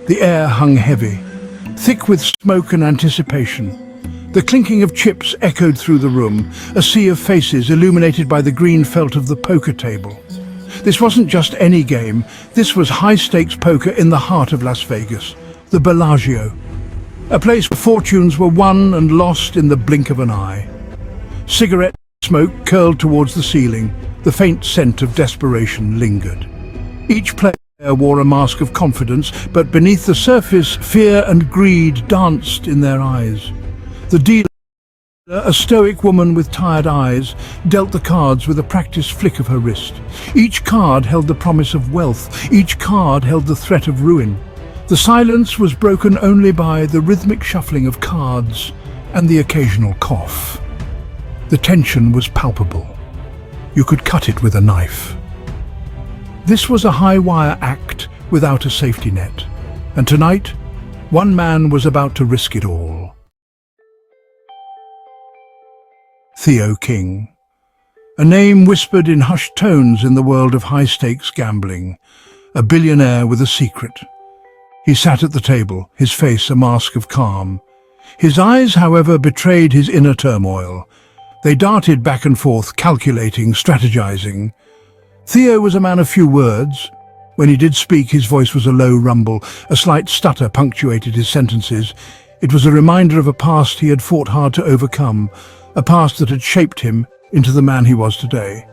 The air hung heavy, thick with smoke and anticipation. The clinking of chips echoed through the room, a sea of faces illuminated by the green felt of the poker table. This wasn't just any game, this was high-stakes poker in the heart of Las Vegas, the Bellagio. A place where fortunes were won and lost in the blink of an eye. Cigarette smoke curled towards the ceiling, the faint scent of desperation lingered. Each player wore a mask of confidence, but beneath the surface, fear and greed danced in their eyes. The dealer, a stoic woman with tired eyes, dealt the cards with a practiced flick of her wrist. Each card held the promise of wealth, each card held the threat of ruin. The silence was broken only by the rhythmic shuffling of cards and the occasional cough. The tension was palpable. You could cut it with a knife. This was a high-wire act without a safety net, and tonight, one man was about to risk it all. Theo King. A name whispered in hushed tones in the world of high-stakes gambling. A billionaire with a secret. He sat at the table, his face a mask of calm. His eyes, however, betrayed his inner turmoil. They darted back and forth, calculating, strategizing. Theo was a man of few words. When he did speak, his voice was a low rumble. A slight stutter punctuated his sentences. It was a reminder of a past he had fought hard to overcome, a past that had shaped him into the man he was today.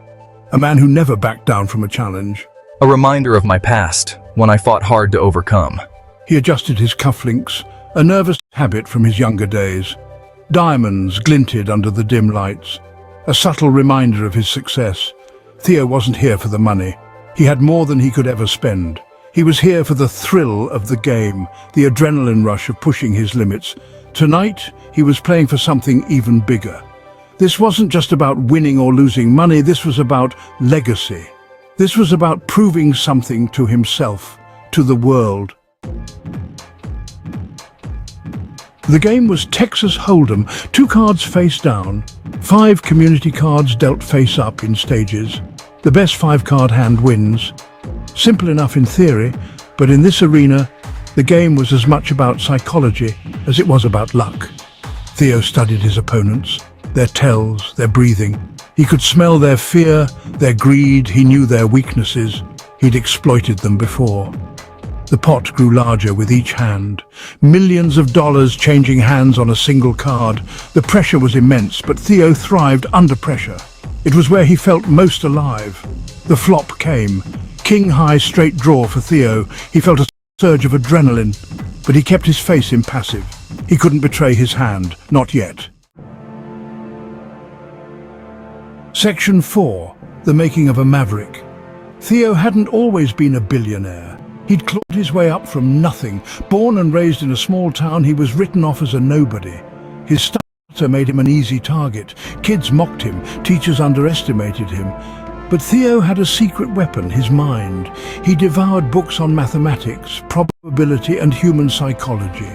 A man who never backed down from a challenge. A reminder of my past, one I fought hard to overcome. He adjusted his cufflinks, a nervous habit from his younger days. Diamonds glinted under the dim lights, a subtle reminder of his success. Theo wasn't here for the money. He had more than he could ever spend. He was here for the thrill of the game, the adrenaline rush of pushing his limits. Tonight, he was playing for something even bigger. This wasn't just about winning or losing money, this was about legacy. This was about proving something to himself, to the world. The game was Texas Hold'em, 2 cards face down, 5 community cards dealt face up in stages. The best 5-card hand wins. Simple enough in theory, but in this arena, the game was as much about psychology as it was about luck. Theo studied his opponents, their tells, their breathing. He could smell their fear, their greed, he knew their weaknesses. He'd exploited them before. The pot grew larger with each hand. Millions of dollars changing hands on a single card. The pressure was immense, but Theo thrived under pressure. It was where he felt most alive. The flop came. King-high straight draw for Theo. He felt a surge of adrenaline, but he kept his face impassive. He couldn't betray his hand, not yet. Section 4. The making of a maverick. Theo hadn't always been a billionaire. He'd clawed his way up from nothing. Born and raised in a small town, he was written off as a nobody. His stutter made him an easy target. Kids mocked him, teachers underestimated him. But Theo had a secret weapon, his mind. He devoured books on mathematics, probability and human psychology.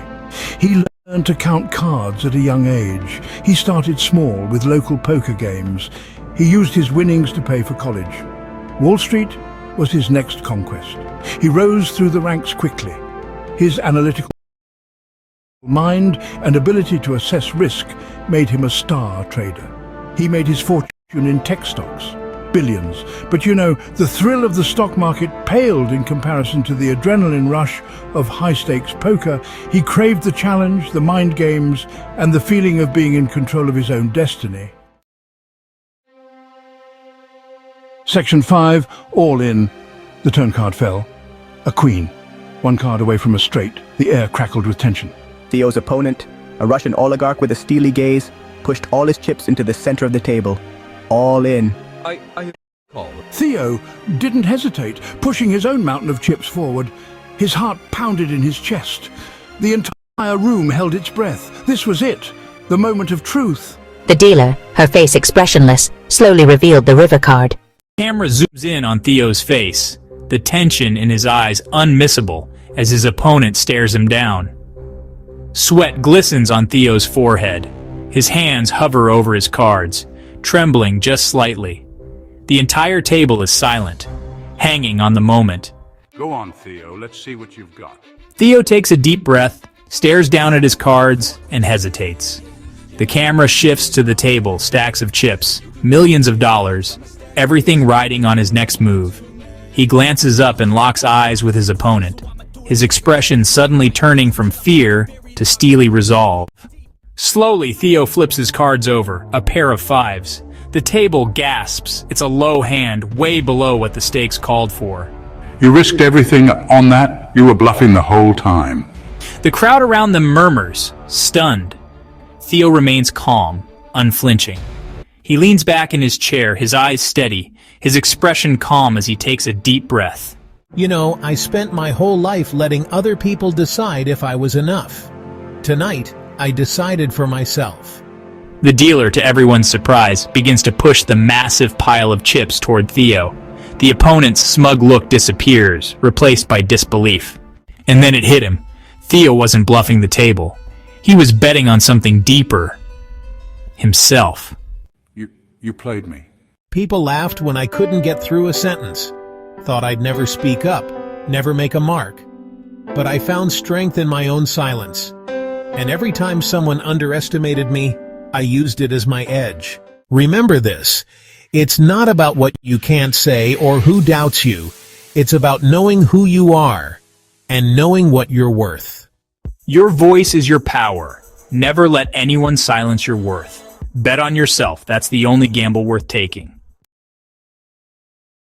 He learned to count cards at a young age. He started small with local poker games. He used his winnings to pay for college. Wall Street was his next conquest. He rose through the ranks quickly. His analytical mind and ability to assess risk made him a star trader. He made his fortune in tech stocks, billions. But you know, the thrill of the stock market paled in comparison to the adrenaline rush of high-stakes poker. He craved the challenge, the mind games, and the feeling of being in control of his own destiny. Section 5, all in. The turn card fell. A queen. 1 card away from a straight. The air crackled with tension. Theo's opponent, a Russian oligarch with a steely gaze, pushed all his chips into the center of the table. All in. I call. Theo didn't hesitate, pushing his own mountain of chips forward. His heart pounded in his chest. The entire room held its breath. This was it, the moment of truth. The dealer, her face expressionless, slowly revealed the river card. Camera zooms in on Theo's face, the tension in his eyes unmissable as his opponent stares him down. Sweat glistens on Theo's forehead. His hands hover over his cards, trembling just slightly. The entire table is silent, hanging on the moment. Go on, Theo. Let's see what you've got. Theo takes a deep breath, stares down at his cards, and hesitates. The camera shifts to the table, stacks of chips, millions of dollars, everything riding on his next move. He glances up and locks eyes with his opponent, his expression suddenly turning from fear to steely resolve. Slowly, Theo flips his cards over, a pair of fives. The table gasps. It's a low hand, way below what the stakes called for. You risked everything on that? You were bluffing the whole time. The crowd around them murmurs, stunned. Theo remains calm, unflinching. He leans back in his chair, his eyes steady, his expression calm as he takes a deep breath. You know, I spent my whole life letting other people decide if I was enough. Tonight, I decided for myself. The dealer, to everyone's surprise, begins to push the massive pile of chips toward Theo. The opponent's smug look disappears, replaced by disbelief. And then it hit him. Theo wasn't bluffing the table. He was betting on something deeper. Himself. You played me. People laughed when I couldn't get through a sentence. Thought I'd never speak up, never make a mark. But I found strength in my own silence. And every time someone underestimated me, I used it as my edge. Remember this. It's not about what you can't say or who doubts you. It's about knowing who you are and knowing what you're worth. Your voice is your power. Never let anyone silence your worth. Bet on yourself. That's the only gamble worth taking.